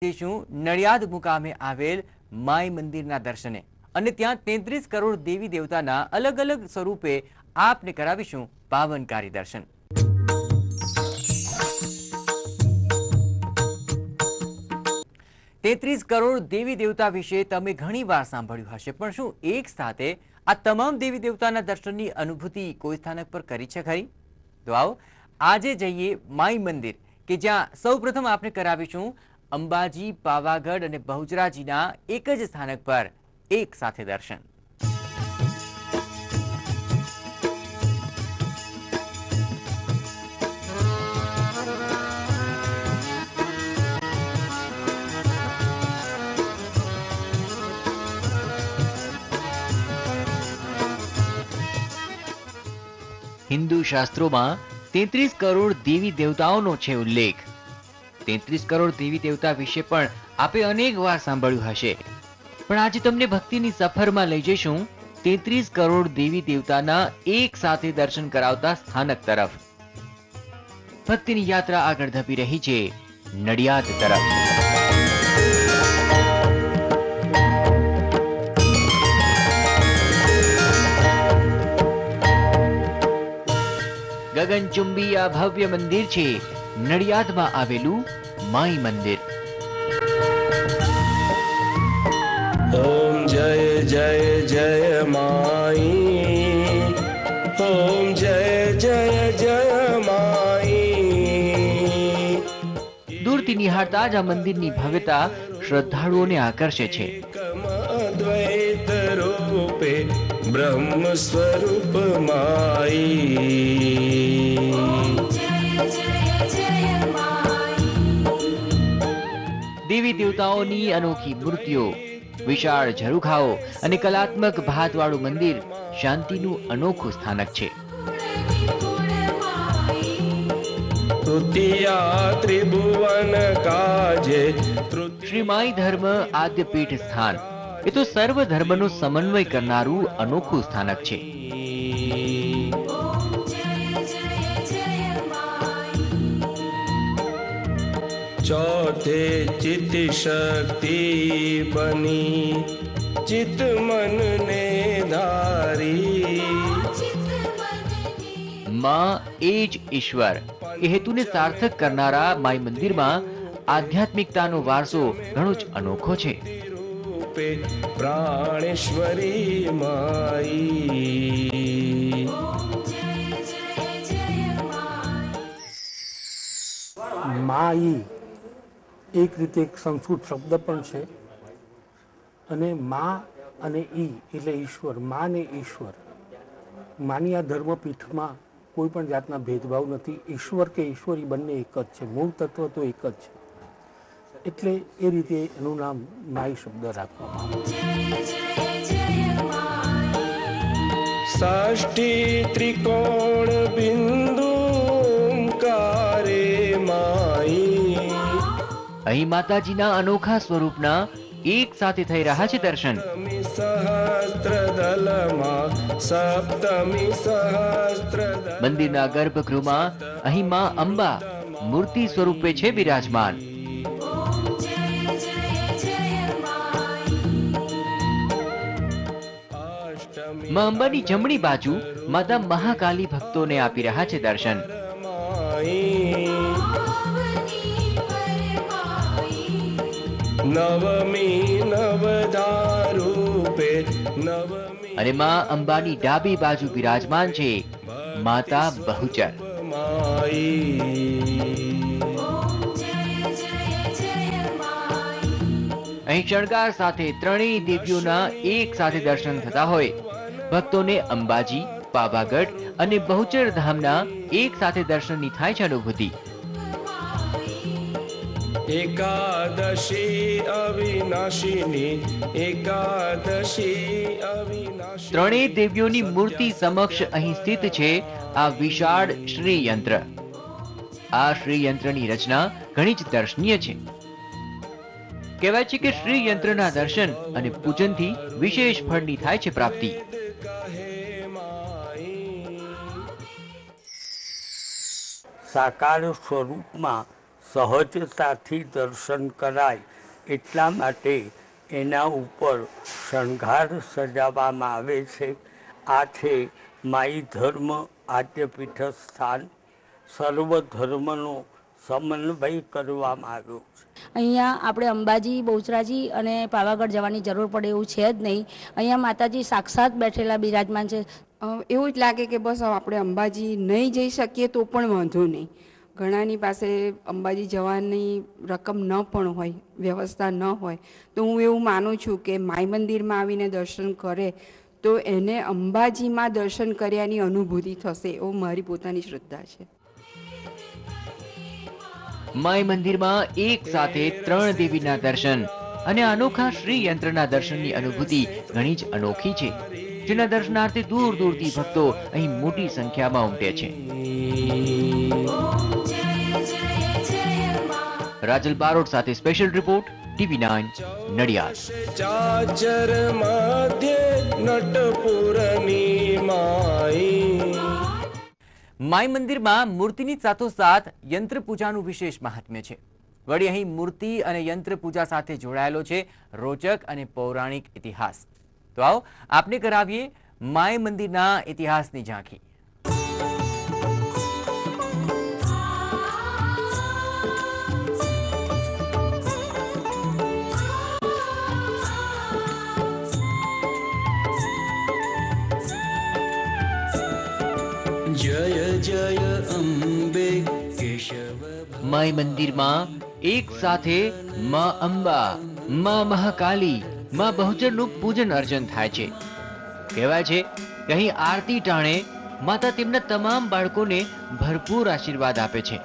જઈશું નડિયાદ મુકામે આવેલ માઈ મંદિરના દર્શને અને ત્યાં 33 કરોડ દેવી દેવતાના અલગ અલગ સ્વરૂપે આપને કરાવીશું પાવનકારી દર્શન। तेत्रीस करोड़ देवी देवता विषे तमे घणी वार सांभळ्युं हशे, पण शुं एक साथे आ तमाम देवी देवताना दर्शननी अनुभूति कोई स्थानक पर करी छे खरी? तो आओ आजे जईए माई मंदिर के ज्यां सौप्रथम आपने करावीशुं अंबाजी, पावागढ़ अने बहुचराजीना एक ज स्थानक पर एक साथे दर्शन। हिंदू शास्त्रों में 33 करोड़ देवी देवताओं छे उल्लेख। 33 करोड़ देवी देवता विषे पण आपे अनेक वार सांभळ्युं हशे, पण आज तमने भक्तिनी सफर में लई जईशुं 33 करोड़ देवी देवताना एक साथे दर्शन करावता स्थानक तरफ। भक्तिनी यात्रा आगळ धपी रही छे नडियाद तरफ। गगनचुंबी आ भव्य मंदिर छे नडियाद में आवेलू माई मंदिर। ओम जय जय जय माई, ओम जय जय जय माई। दूरथी निहाळता ज आ मंदिरनी भव्यता श्रद्धाळुओं ने आकर्षे छे। अद्वैत रूपे ब्रह्म स्वरूप माई। देवी देवताओनी अनोखी मूर्तिओ, विशाळ झरूखाओ अने कलात्मक भातवाळू मंदिर शांतिनु अनोखुं स्थानक छे। तृतीया त्रिभुवन काजे श्री माई धर्म आद्यपीठ स्थान ए तो सर्व धर्मनो समन्वय करनारू अनोखुं स्थानक छे। चौथे चित शक्ति बनी चित मन ने धारी। मां एज ईश्वर ए हेतु ने सार्थक करनारा माई मंदिर में आध्यात्मिकतानो वारसो घणो ज अनोखो छे। प्राणेश्वरी माई। माई एक रीते एक संस्कृत शब्द पण छे अने मां अने ई एटले ईश्वर। मां ने ईश्वर, मानी आ धर्मपीठ में कोई पण जातना भेदभाव नथी। ईश्वर के ईश्वरी बंने एक ज छे, मूळ तत्व तो एक ज छे, एटले ए रीते एनुं नाम माई शब्द राखवामां आव्युं। षष्ठी त्रिकोण बिंदु ओंकारे माई। અહીં માતાજીના અનોખા સ્વરૂપના એક સાથે થઈ રહ્યા છે દર્શન। મંદિરના ગર્ભગૃહમાં અહીં માં અંબા મૂર્તિ સ્વરૂપે છે બિરાજમાન। માં અંબાની જમણી બાજુ માતા મહાકાલી ભક્તોને આપી રહ્યા છે દર્શન। नवमी नवधारूपे नवमी अरे मां अंबानी डाबी बाजू विराजमान छे माता बहुचर। અહીં શણગાર સાથે ત્રણેય દેવીઓના એક સાથે દર્શન થતા હોય ભક્તોને અંબાજી, પાવાગઢ અને બહુચર ધામના એક સાથે દર્શનની થાય છે અનુભૂતિ। एकादशी अविनाशिनी, एकादशी अविनाशी। ત્રણેય દેવીઓની મૂર્તિ સમક્ષ અહીં સ્થિત છે આ વિશાળ શ્રી યંત્ર। આ શ્રી યંત્રની રચના ઘણી જ દર્શનીય છે। કહેવાય છે કે શ્રી યંત્રના દર્શન અને પૂજનથી વિશેષ ફળની થાય છે પ્રાપ્તિ। साकार स्वरूप में સહજતાથી દર્શન કરાય એટલા માટે એના ઉપર શણગાર સજાવવામાં આવે છે. આ છે માઈ ધર્મ આદ્યપીઠ સ્થાન. સર્વ ધર્મનો સમન્વય કરવામાં આવ્યો છે. અહીંયા આપણે અંબાજી, બહુચરાજી અને પાવાગઢ જવાની જરૂર પડે એવું છે જ નહીં. અહીંયા માતાજી સાક્ષાત બેઠેલા બિરાજમાન છે. એવું જ લાગે કે બસ આપણે અંબાજી નહીં જઈ શકીએ તો પણ વાંધો નહીં. ઘણાની પાસે અંબાજી જવાની રકમ ન પણ હોય, વ્યવસ્થા ન હોય, તો હું એવું માનું છું કે માઈ મંદિરમાં આવીને દર્શન કરે તો એને અંબાજીમાં દર્શન કર્યાની અનુભૂતિ થશે, એવું મારી પોતાની શ્રદ્ધા છે. માઈ મંદિરમાં એક સાથે 3 દેવીના દર્શન અને અનોખા શ્રી યંત્રના દર્શનની અનુભૂતિ ઘણી જ અનોખી છે, જેના દર્શનાર્થે દૂર દૂરથી ભક્તો અહીં મોટી સંખ્યામાં ઉમટે છે. રાજલ બારોટ સાથે સ્પેશિયલ રિપોર્ટ, TV9 નડિયાદ. ચાચર મધ્ય નટપુરની માઈ. માઈ મંદિરમાં મૂર્તિની સાથોસાથ યંત્ર પૂજાનું વિશેષ મહાત્મ્ય છે. વળી અહીં મૂર્તિ અને યંત્ર પૂજા સાથે જોડાયેલો છે રોચક અને પૌરાણિક ઇતિહાસ. તો આવો આપને કરાવીએ માઈ મંદિરના ઇતિહાસની ઝાંખી. જય જય અંબે કેશવ. માઈ મંદિરમાં એક સાથે માં અંબા, માં મહાકાલી, માં બહુચરનું પૂજન અર્ચન થાય છે. કહેવાય છે કે અહીં આરતી ટાણે માતા તેમના તમામ બાળકોને ભરપૂર આશીર્વાદ આપે છે.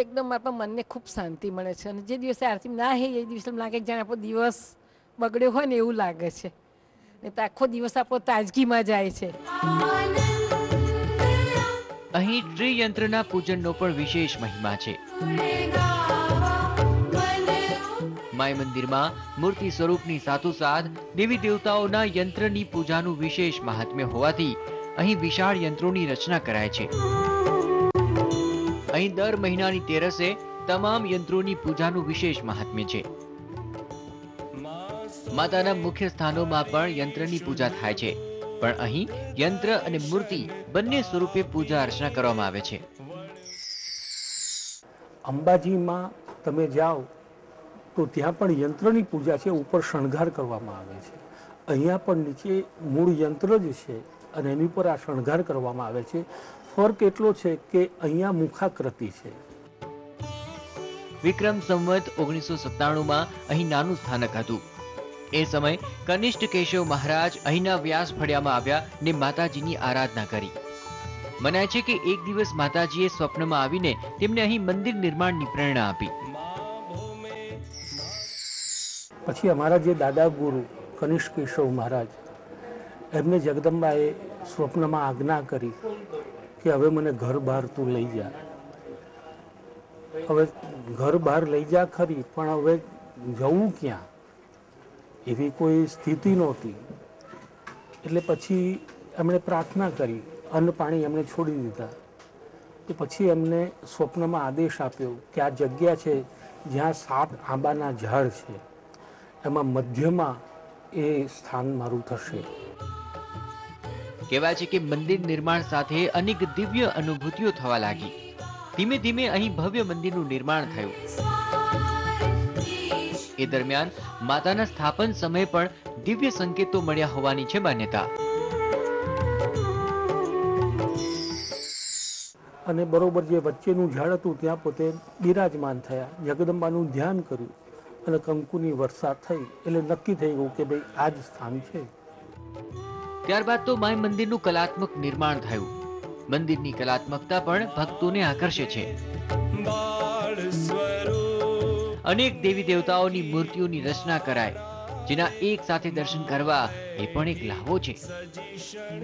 એકદમ આપણા મનને ખૂબ શાંતિ મળે છે. અને જે દિવસે આરતી ના હોય એ દિવસે લાગે જાણે આપણો દિવસ બગડ્યો હોય ને એવું લાગે છે. ને તો આખો દિવસ આપણો તાજગીમાં જાય છે. અહીં ત્રિયંત્રના પૂજનનો પણ વિશેષ મહિમા છે. માઈ મંદિરમાં મૂર્તિ સ્વરૂપની સાથોસાથ દેવી દેવતાઓના યંત્રની પૂજાનું વિશેષ મહાત્મ્ય હોવાથી અહીં વિશાળ યંત્રોની રચના કરાય છે. અહીં દર મહિનાની 13એ તમામ યંત્રોની પૂજાનું વિશેષ મહાત્મ્ય છે. માતાના મુખ્ય સ્થાનોમાં પણ યંત્રની પૂજા થાય છે, પણ અહીં યંત્ર અને મૂર્તિ બંને સ્વરૂપે પૂજા અર્ચના કરવામાં આવે છે. અંબાજીમાં તમે જાઓ તો ત્યાં પણ યંત્રની પૂજા છે, ઉપર શણગાર કરવામાં આવે છે. અહીંયા પણ નીચે મૂળ યંત્ર જ છે અને એની ઉપર આ શણગાર કરવામાં આવે છે. ફર્ક એટલો છે કે અહીંયા મુખાકૃતિ છે. વિક્રમ સંવત 1997માં અહીં નાનું સ્થાનક હતું. એ સમય કનિષ્ઠ કેશવ મહારાજ અહીંના વ્યાસ ફળિયામાં આવ્યા ને માતાજીની આરાધના કરી. મનાય છે કે એક દિવસ માતાજીએ સ્વપ્નમાં આવીને તેમને અહીં મંદિર નિર્માણની પ્રેરણા આપી. પછી અમારા જે દાદા ગુરુ કનિષ્ઠ કેશવ મહારાજ, એમને જગદંબાએ સ્વપ્નમાં આજ્ઞા કરી કે હવે મને ઘર બહાર તું લઈ જા. હવે ઘર બહાર લઈ જા ખરી, પણ હવે જવું ક્યાં એવી કોઈ સ્થિતિ નહોતી. એટલે પછી એમણે પ્રાર્થના કરી, અન્ન પાણી એમણે છોડી દીધા. તો પછી એમને સ્વપ્નમાં આદેશ આપ્યો કે આ જગ્યા છે જ્યાં 7 આંબાના ઝાડ છે, એમાં મધ્યમાં એ સ્થાન મારું થશે. કહેવાય છે કે મંદિર નિર્માણ સાથે અનેક દિવ્ય અનુભૂતિઓ થવા લાગી. ધીમે ધીમે અહીં ભવ્ય મંદિરનું નિર્માણ થયું. એ દરમિયાન માતાના સ્થાપન સમયે પણ દિવ્ય સંકેતો મળ્યા હોવાની છે માન્યતા. અને બરોબર જે વચ્ચેનું ઝાડ હતું ત્યાં પોતે બિરાજમાન થયા, જગદંબાનું ધ્યાન કર્યું અને કંકુની વર્ષા થઈ. એટલે નક્કી થઈ ગયું કે ભાઈ આ જ સ્થાન છે. ત્યારબાદ તો માય મંદિરનું કલાત્મક નિર્માણ થયું. મંદિરની કલાત્મકતા પણ ભક્તોને આકર્ષે છે. અનેક દેવી દેવતાઓની મૂર્તિઓની રચના કરાય, જેના એક સાથે દર્શન કરવા એ પણ એક લાહવો છે.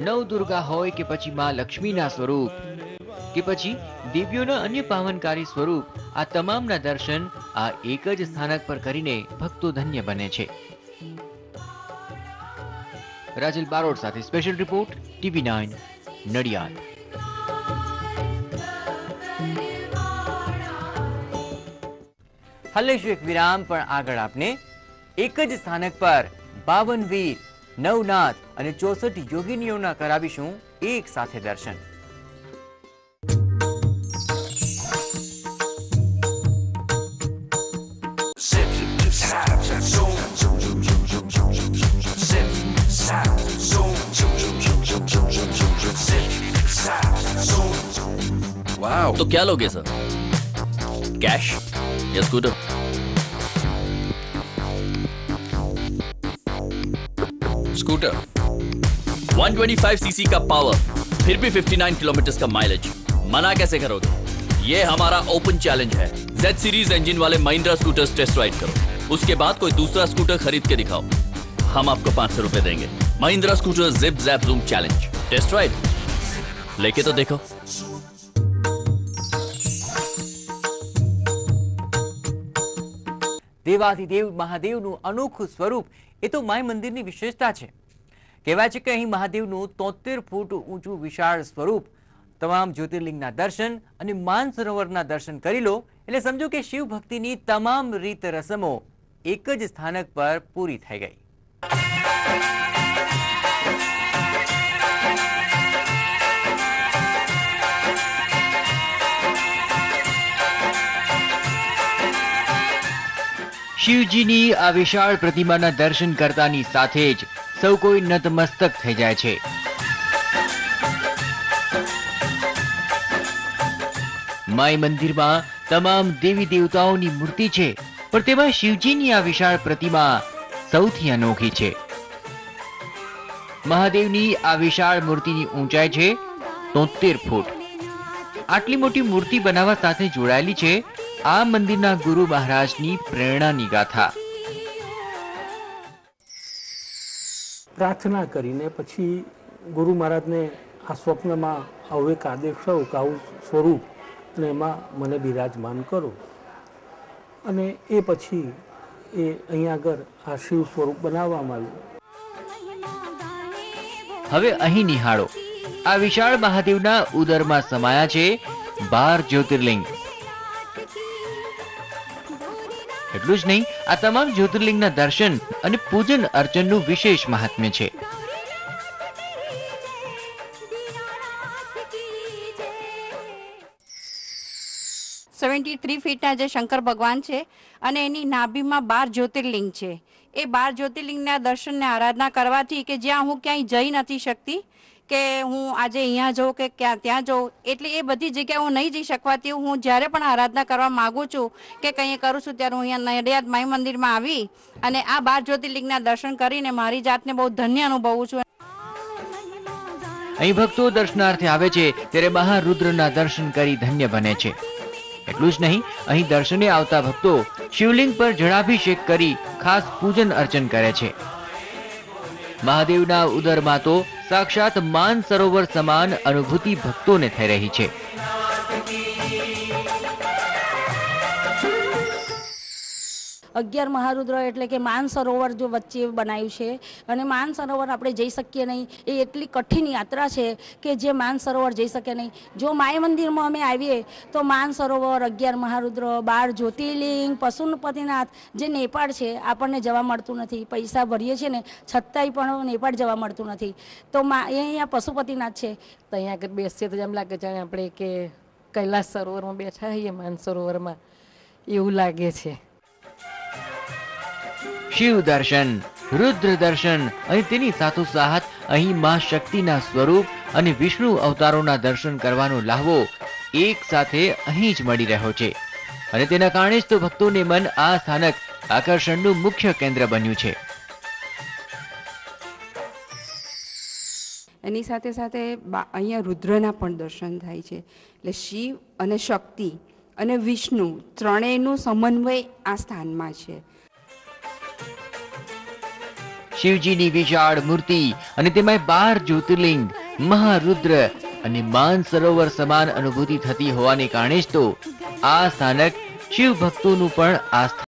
નવદુર્ગા હોય કે પછી માં લક્ષ્મીના સ્વરૂપ કે પછી દેવીઓના અન્ય પાવનકારી સ્વરૂપ, આ તમામના દર્શન આ એક જ સ્થાનક પર કરીને ભક્તો ધન્ય બને છે. રાજલ બારોટ સાથે સ્પેશિયલ રિપોર્ટ, TV9 નડિયાદ. હલેશું એક વિરામ, પણ આગળ આપને એક જ સ્થાનક પર 52 વીર, નવનાથ અને 64 યોગીનીઓના કરાવીશું એક સાથે દર્શન. वाह, तो क्या लोगे सर? कैश या स्कूटर? स्कूटर 125 सीसी का पावर, फिर भी 59 किलोमीटर का माइलेज, मना कैसे करोगे? ये हमारा ओपन चैलेंज है. Z सीरीज इंजन वाले महिंद्रा स्कूटर्स टेस्ट राइड करो, उसके बाद कोई दूसरा स्कूटर खरीद के दिखाओ, हम आपको 500 रुपए देंगे. Mahindra scooter zip zap zoom challenge, test ride लेके तो देखो. દેવાધિદેવ મહાદેવનું અનોખું સ્વરૂપ એ તો માય મંદિરની વિશેષતા છે. કહેવાય છે કે અહીં મહાદેવનું 73 ફૂટ ઊંચું વિશાળ સ્વરૂપ, તમામ જ્યોતિર્લિંગના દર્શન અને માનસરોવરના દર્શન કરી લો એટલે સમજો કે શિવ ભક્તિની તમામ રીત રસમો એક જ સ્થાનક પર પૂરી થઈ ગઈ. શિવજીની આ વિશાળ પ્રતિમાના દર્શન કરતાની સાથે જ સૌ કોઈ નતમસ્તક થઈ જાય છે. માય મંદિરમાં તમામ દેવી દેવતાઓની મૂર્તિ છે, પણ તેમાં શિવજીની આ વિશાળ પ્રતિમા સૌથી અનોખી છે. મહાદેવની આ વિશાળ મૂર્તિની ઊંચાઈ છે 73 ફૂટ. આટલી મોટી મૂર્તિ બનાવવા સાથે જોડાયેલી છે આ મંદિરના ગુરુ મહારાજની પ્રેરણાની ગાથા. પ્રાર્થના કરીને પછી ગુરુ મહારાજને આ સ્વપ્નમાં આવું એક આદેશ થયો કે આવું સ્વરૂપ અને એમાં મને બિરાજમાન કરો, અને એ પછી એ અહીંયા આગળ આ શિવ સ્વરૂપ બનાવવામાં આવ્યું. હવે અહીં નિહાળો, આ વિશાળ મહાદેવના ઉદરમાં સમાયા છે 12 જ્યોતિર્લિંગ. એટલું જ નહીં, આ તમામ જ્યોતિર્લિંગના દર્શન અને પૂજન અર્ચનનું વિશેષ મહાત્મ્ય છે. ફીટના જે શંકર ભગવાન છે અને એની નાભીમાં 12 જ્યોતિર્લિંગ છે. એ 12 જ્યોતિર્લિંગના દર્શન ને આરાધના કરવાથી કે જ્યાં હું ક્યાંય જઈ નથી શકતી, કે હું આજે અહીંયા જાઉં કે ક્યાં ત્યાં જાઉં, એટલે એ બધી જગ્યાએ હું નહીં જઈ શકવાથી હું જ્યારે પણ આરાધના કરવા માગું છું કે કંઈ કરું છું ત્યારે હું અહીંયા નડિયાદ માઈ મંદિરમાં આવી અને આ 12 જ્યોતિર્લિંગના દર્શન કરીને મારી જાતને બહુ ધન્ય અનુભવું છું. અહીં ભક્તો દર્શનાર્થે આવે છે ત્યારે મહારુદ્રના દર્શન કરી ધન્ય બને છે. એટલું જ નહીં, અહીં દર્શને આવતા ભક્તો શિવલિંગ પર જળાભિષેક કરી ખાસ પૂજન અર્ચન કરે છે. મહાદેવના ઉદરમાં તો સાક્ષાત માન સરોવર સમાન અનુભૂતિ ભક્તોને થઈ રહી છે. અગિયાર મહારુદ્ર એટલે કે માન સરોવર જો વચ્ચે બનાવ્યું છે, અને માન સરોવર આપણે જઈ શકીએ નહીં, એ એટલી કઠિન યાત્રા છે કે જે માન સરોવર જઈ શકે નહીં. જો માય મંદિરમાં અમે આવીએ તો માન સરોવર, 11 મહારુદ્ર, 12 જ્યોતિર્લિંગ, પશુપતિનાથ જે નેપાળ છે આપણને જવા મળતું નથી. પૈસા ભરીએ છીએ ને છતાંય પણ નેપાળ જવા મળતું નથી. તો એ અહીંયા પશુપતિનાથ છે, તો અહીંયા આગળ બેસીએ તો એમ લાગે જાણે આપણે કે કૈલાસ સરોવરમાં બેઠા હોઈએ, માન સરોવરમાં એવું લાગે છે. શિવ દર્શન, રુદ્ર દર્શન અને તેની સાથોસાથ અહીં મા શક્તિના સ્વરૂપ અને વિષ્ણુ અવતારોના દર્શન કરવાનો લાહવો એક સાથે અહીં જ મળી રહ્યો છે, અને તેના કારણે જ તો ભક્તોને મન આ સ્થાનક આકર્ષણનું મુખ્ય કેન્દ્ર બન્યું છે. એની સાથે સાથે અહીંયા રુદ્રના પણ દર્શન થાય છે. એટલે શિવ અને શક્તિ અને વિષ્ણુ ત્રણેયનું સમન્વય આ સ્થાનમાં છે. શિવજીની વિશાળ મૂર્તિ અને તેમાં 12 જ્યોતિર્લિંગ, મહારુદ્ર અને માનસરોવર સમાન અનુભૂતિ થતી હોવાને કારણે જ તો આ સ્થાનક શિવ ભક્તોનું પણ આસ્થા